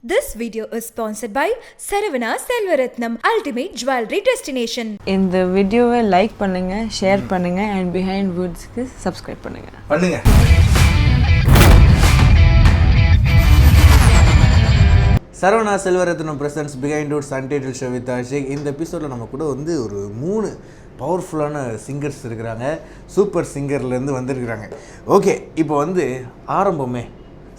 This video is sponsored by Saravana Selvaratnam Ultimate Jewelry Destination. இந்த வீடியோவை like பண்ணுங்க, share பண்ணுங்க and behind woodsக்கு subscribe பண்ணுங்க. Saravana Selvaratnam presents behind woods untitled show with Ashik. இந்த எபிசோடில் நம்ம கூட வந்து ஒரு 3 பவர்ஃபுல்லான சிங்கர்ஸ் இருக்கிறாங்க. சூப்பர் சிங்கர்லேருந்து வந்திருக்கிறாங்க. ஓகே, இப்போ வந்து ஆரம்பமே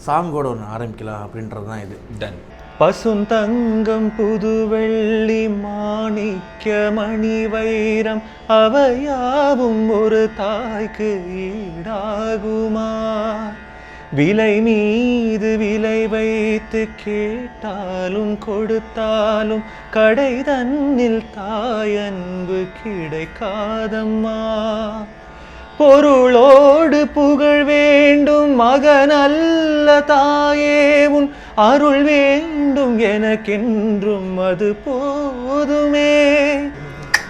சாங்கோட ஒன்று ஆரம்பிக்கலாம் அப்படின்றது தான் இது. டன். பசுந்தங்கம் புது வெள்ளி மாணிக்க மணி வைரம் அவையாவும் ஒரு தாய்க்கு ஈடாகுமா? விலை மீது விலை வைத்து கேட்டாலும் கொடுத்தாலும் கடை தன்னில் தாயன்பு கிடைக்காதம்மா. பொருளோடு புகழ் வேண்டும் மகனல்ல தாயே, உன் அருள் வேண்டும் எனக்கென்றும் அது போதுமே.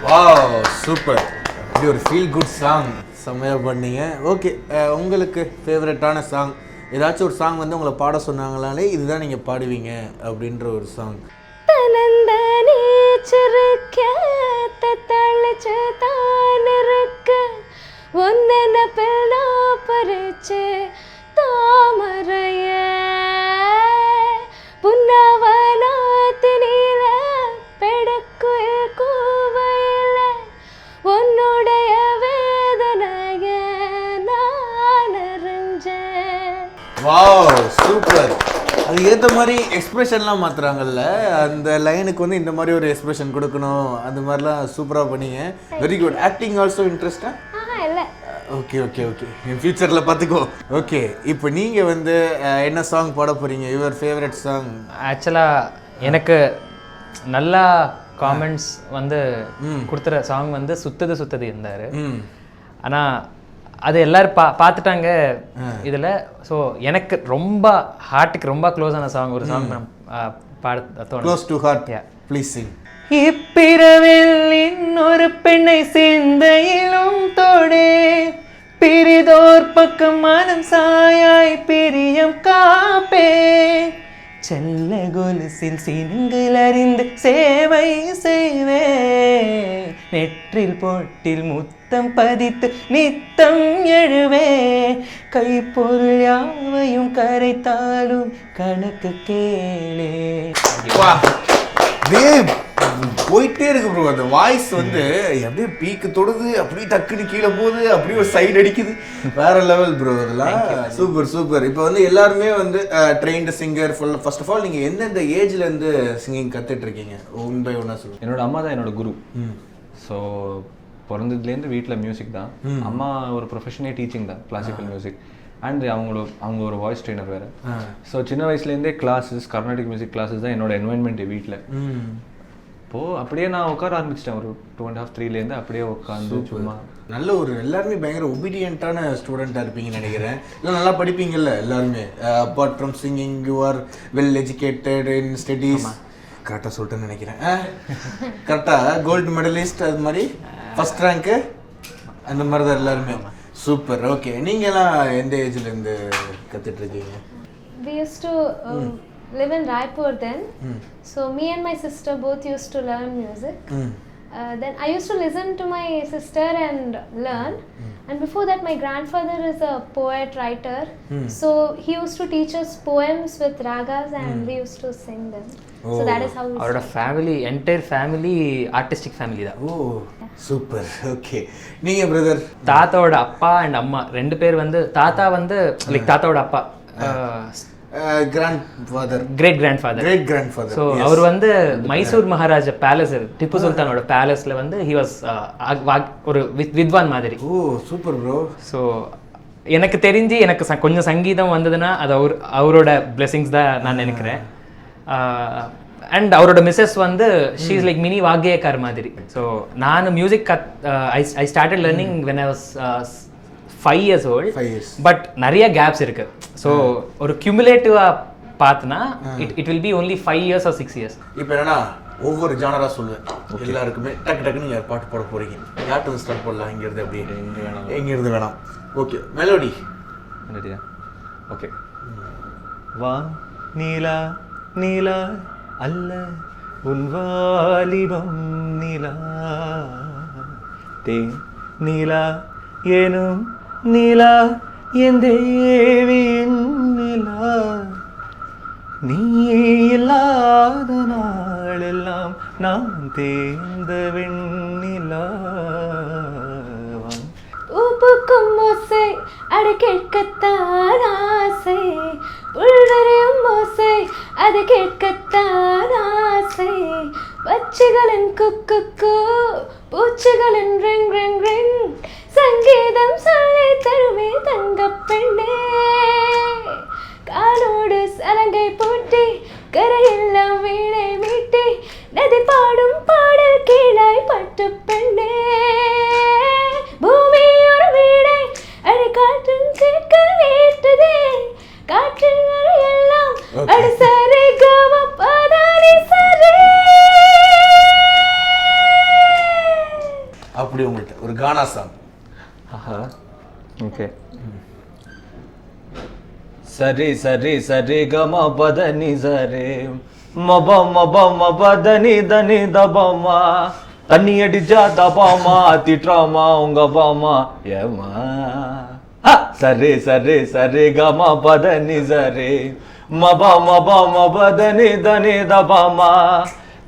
Wow, super. இப்படி ஒரு ஃபீல் குட் சாங் செம்மையாக பண்ணீங்க. ஓகே, உங்களுக்கு ஃபேவரட்டான சாங் ஏதாச்சும் ஒரு சாங் வந்து உங்களை பாட சொன்னாங்களாலே இதுதான் நீங்கள் பாடுவீங்க அப்படின்ற ஒரு சாங்? பறிச்சு தாமரைய புன்னவனாத்தினில பெடக்குயில் கூவையில உன்னுடைய வேதனைய நான் அறிஞ்சேன். Wow, super. அது ஏற்ற மாதிரி எக்ஸ்பிரஷன்லாம் மாற்றுறாங்கல்ல, அந்த லைனுக்கு வந்து இந்த மாதிரி ஒரு எக்ஸ்பிரஷன் கொடுக்கணும், அந்த மாதிரிலாம் சூப்பராக பண்ணீங்க. Very good. ஆக்டிங் ஆல்சோ இன்ட்ரெஸ்டா? இல்லை. ஓகே ஓகே ஓகே, என் ஃபியூச்சரில் பார்த்துக்கோ. ஓகே, இப்போ நீங்கள் வந்து என்ன சாங் பாட போகிறீங்க? Your favourite song? ஆக்சுவலாக எனக்கு நல்லா காமெண்ட்ஸ் வந்து கொடுத்துற சாங் வந்து சுத்தது சுத்தது இருந்தார். ஆனால் அது எல்லோரும் பார்த்துட்டாங்க இதில். ஸோ எனக்கு ரொம்ப ஹார்ட்டுக்கு ரொம்ப க்ளோஸான சாங் ஒரு சாங் பாட தோணும். Close to heart. Please sing. இப்பிறவில் இன்னொரு பெண்ணை சிந்தையிலும் தோடே, பிரிதோர் பக்கம் மனம் சாயாய் பிரியம் காப்பே, செல்ல கொலுசில் சினுங்கள் அறிந்து சேவை செய்வே, நெற்றில் பொட்டில் முத்தம் பதித்து நித்தம் எழுவே, கைப்பொருள் யாவையும் கரைத்தாலும் கணக்கு கேளே. போயிட்டே இருக்கு ப்ரோ. அந்த வாய்ஸ் வந்து அப்படியே பீக்கு தொடுது, அப்படியே டக்குன்னு கீழே போகுது, அப்படியே ஒரு சைடு அடிக்குது. வேற லெவல் ப்ரோ. அதெல்லாம் சூப்பர் சூப்பர். இப்போ வந்து எல்லாருமே வந்து trained singer. First of all நீங்கள் எந்தெந்த ஏஜ்லேருந்து சிங்கிங் கற்றுட்டு இருக்கீங்க? ஒன் பை ஒன்னாக சொல்லுங்கள். என்னோட அம்மா தான் என்னோட குரு. ஸோ பிறந்ததுலேருந்து வீட்டில் மியூசிக் தான். அம்மா ஒரு ப்ரொஃபஷனே டீச்சிங் தான், கிளாசிக்கல் மியூசிக். அண்ட் அவங்க ஒரு வாய்ஸ் ட்ரெயினர் வேறு. ஸோ சின்ன வயசுலேருந்தே கிளாஸஸ், கர்நாடிக் மியூசிக் கிளாஸஸ் தான் என்னோட என்வாயன்மெண்ட் வீட்டில். இப்போது அப்படியே நான் உட்கார ஆரம்பிச்சிட்டேன் ஒரு 2.5-3லேருந்து அப்படியே உட்காந்து சும்மா. நல்ல ஒரு எல்லாருமே பயங்கர ஒபீடியண்ட்டான ஸ்டூடெண்ட்டாக இருப்பீங்கன்னு நினைக்கிறேன். இல்லை நல்லா படிப்பீங்கல்ல எல்லாருமே. Apart from singing you are well educated in studies. கரெக்டாக சொல்லிட்டேன்னு நினைக்கிறேன். கரெக்டாக கோல்டு மெடலிஸ்ட், அது மாதிரி ஃபஸ்ட் ரேங்க்கு, அந்த மாதிரி தான் எல்லாருமே. சூப்பர். ஓகே, நீங்களாம் எந்த ஏஜ்லேருந்து கற்றுட்ருக்கீங்க? We used to live in Raipur then. So me and my sister both used to learn music. Then I used to listen to my sister and learn. And before that my grandfather is a poet writer. So he used to teach us poems with ragas and we used to sing them. So that is how we அவரோட family, entire family artistic family தான். ஓ super. Okay, நீங்கள் brother? தாத்தாவோட அப்பா and அம்மா 2 பேர் வந்து, தாத்தா வந்து லைக் தாத்தாவோட அப்பா கிரேட் கிராண்ட்ஃபாதர். ஸோ அவர் வந்து மைசூர் மகாராஜா பேலஸ், டிப்பு சுல்தானோட பேலஸ்ல வந்து ஹி வாஸ் ஒரு வித்வான் மாதிரி. ஓ சூப்பர் ப்ரோ. ஸோ எனக்கு தெரிஞ்சு எனக்கு கொஞ்சம் சங்கீதம் வந்ததுன்னா அது அவரோட பிளெஸிங்ஸ் தான் நான் நினைக்கிறேன். அண்ட் அவரோட மிஸ்ஸஸ் வந்து ஷீ இஸ் லைக் மினி வாக்கியக்கார் மாதிரி. ஸோ நான் music I started learning when I was 5 years old. But நிறைய கேப்ஸ் இருக்கு. ஸோ ஒரு கியூமுலேட்டிவாக பார்த்தனா it will be only 5 years or 6 years. இப்போ என்னன்னா ஒவ்வொரு ஜானராக சொல்லுவேன் எல்லாருக்குமே. டக்குன்னு நீங்கள் பாட்டு போட போகிறீங்க. யார்ட்டு ஸ்டார்ட் பண்ணலாம்? இங்கேருந்து அப்படியே எங்கேருந்து வேணாம். Okay, melody. ஓகே. வா நீலா நிலா அல்ல உன் வாலிபம் நிலா தேன் நிலா எனும் நிலா என் தேவியின் நிலா நீ இல்லாத நாளெல்லாம் நான் தேர்ந்த வெண்ணிலாவாம். பூப்புக்கும் ஓசை அடை கேட்கத்தான் ஆசை, புல்வரையும் ஓசை அது கேட்கத்தான் ஆசை, பச்சைகளின் குக்கு பூச்சிகளின் ரிங் ரிங் ரிங், சங்கீதம் சொல்லி தருவே தங்க பெண்ணே, காலோடு சலங்கை பூட்டி கரையெல்லாம் வீணை மீட்டி நதி பாடும் பாடல் கீழாய் பட்டு பெண்ணே, பூமி ஒரு வீடை அடி காற்றின் கேட்க வீட்டுதே, காற்றின் எல்லாம் அடி சரி கம பதாரி சரி. அப்படி உங்கள்கிட்ட ஒரு கானா சாங். ஆஹா ஓகே. சரி சரி சரி கம பதனி சரி மப மப மபதனி தனி தபமா, தண்ணி அடிச்சா தபாமா திட்றாமா உங்க பாமா ஏமா. சரி சரி சரி கம பதனி சரி மப மப மபதனி தனி தபாமா,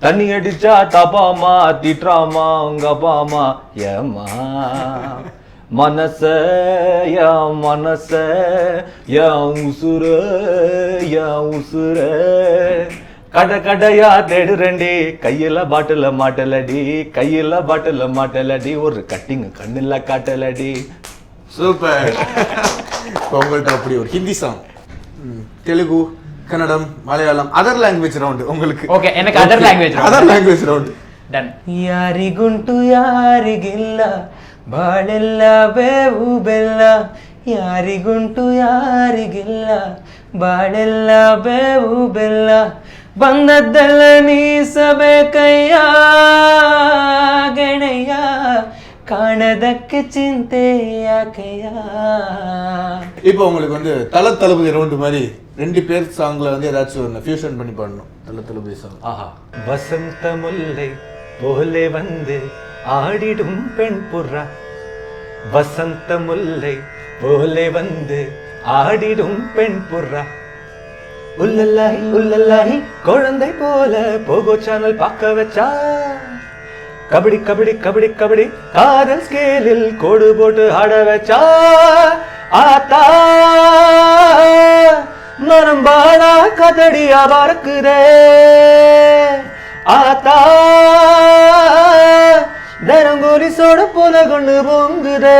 தண்ணி அடிச்சா தபாமா திட்றாமா உங்க பாமா ஏமா. மனச என் மனச என் உசுர என் உசுர கட கடையா தேடுறண்டி, கையில பாட்டில மாட்டலடி கையில பாட்டில மாட்டலடி, ஒரு கட்டிங்க கண்ணில் காட்டலடி. சூப்பர். இப்போ உங்கள்கிட்ட அப்படி ஒரு Hindi song, Telugu, Kannada, Malayalam, other language round உங்களுக்கு. Okay, எனக்கு other language round. Other language round. Done. ಯಾರಿಗುಂಟು ಯಾರಿಗಿಲ್ಲ ಬಾಳೆಲ್ಲ ಬೇವು ಬೆಲ್ಲ, ಯಾರಿಗುಂಟು ಯಾರಿಗಿಲ್ಲ ಬಾಳೆಲ್ಲ ಬೇವು ಬೆಲ್ಲ, ಬಂದದ್ದೆಲ್ಲ ನೀಸಬೇಕಯ್ಯ ಗೆಳೆಯ, காணதற்கு சிந்தை யாக்கையா. இப்போ உங்களுக்கு வந்து தளபதி ரவுண்டு மாதிரி 2 பேர் சாங்ல வந்து ஏதாச்சும் ஒன்று ஃபியூஷன் பண்ணி பாடணும். தளபதி சாங். ஆஹா. வசந்த முல்லை போலே வந்து ஆடிடும் பெண் புறா, வசந்த முல்லை போலே வந்து ஆடிடும் பெண் புறா, உள்ளல்லாஹி உள்ளல்லாஹி குழந்தை போல போகோ சேனல் பார்க்க வச்சா, கபடி கபடி கபடி கபடி காதல் ஸ்கேலில் கோடு போட்டு ஆட வச்சா, ஆத்தா மனம் பாடா கதடியா பறக்குதே, ஆத்தா தரங்கோலி சோட போல கொண்டு பொங்குதே.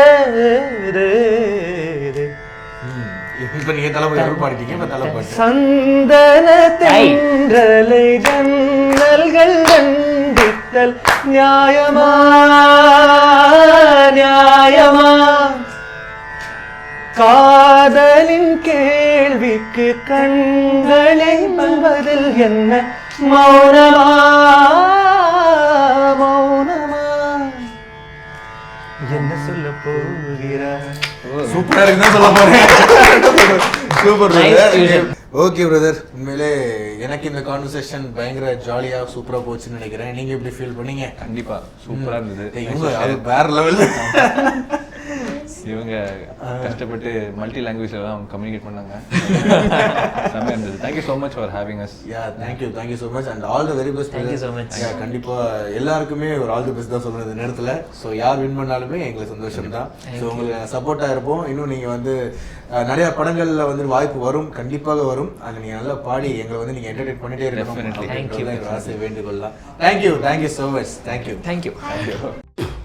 இப்போ நீங்க தளபதி பாடிட்டீங்க. இப்போ தளபதி சந்தன தென்றலை ஜன்னல்கள் கண்டித்தல் நியாயமா நியாயமா, காதலின் கேள்விக்கு கண்களை பதில் என்ன மௌனமா மௌனமா, என்ன சொல்ல போகிறார். சூப்பரா இருக்குன்னு சொல்ல போறேன். Super Nice brother. fusion. Okay brother, உண்மையிலே எனக்கு இந்த கான்வர்சேஷன் பயங்கர ஜாலியா சூப்பரா போச்சுன்னு நினைக்கிறேன். நீங்க எப்படி ஃபீல் பண்ணீங்க? கண்டிப்பா சூப்பரா இருந்தது. இவங்க அது வேற லெவல். இவங்க கஷ்டப்பட்டு மல்டி லாங்குவேஜ்ல எல்லாம் கம்யூனிகேட் பண்ணாங்க. செமையா இருந்தது. Thank you so much for having us. Yeah thank you so much and all the very best. Thank you so much. யா கண்டிப்பா எல்லாருக்குமே ஒரு ஆல் தி பெஸ்ட் தான் சொல்றேன் இந்த நேரத்துல. ஸோ யார் வின் பண்ணாலுமே எங்களுக்கு சந்தோஷம் தான். ஸோ உங்களுக்கு சப்போர்ட்டா இருப்போம். இன்னும் நீங்க வந்து நிறைய படங்கள்ல வந்து வாய்ப்பு வரும், கண்டிப்பாக வரும். அது நீங்க நல்லா பாடி எங்களை வந்து நீங்க என்டர்டெயின் பண்ணிட்டே இருக்கணும். Thank you. ஆசை வேண்டுகொள்ளலாம். Thank you so much. Thank you.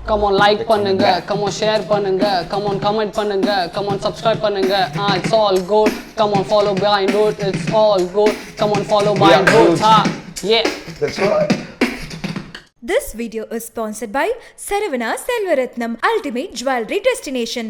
Come on, like பண்ணுங்க, come on, share பண்ணுங்க, come on, comment பண்ணுங்க, come on, subscribe பண்ணுங்க. It's all good. Come on, follow Behind Roots. It's all good. Come on, follow Behind Roots. Yeah. That's right. This video is sponsored by Saravana Selvaratnam Ultimate Jewelry Destination.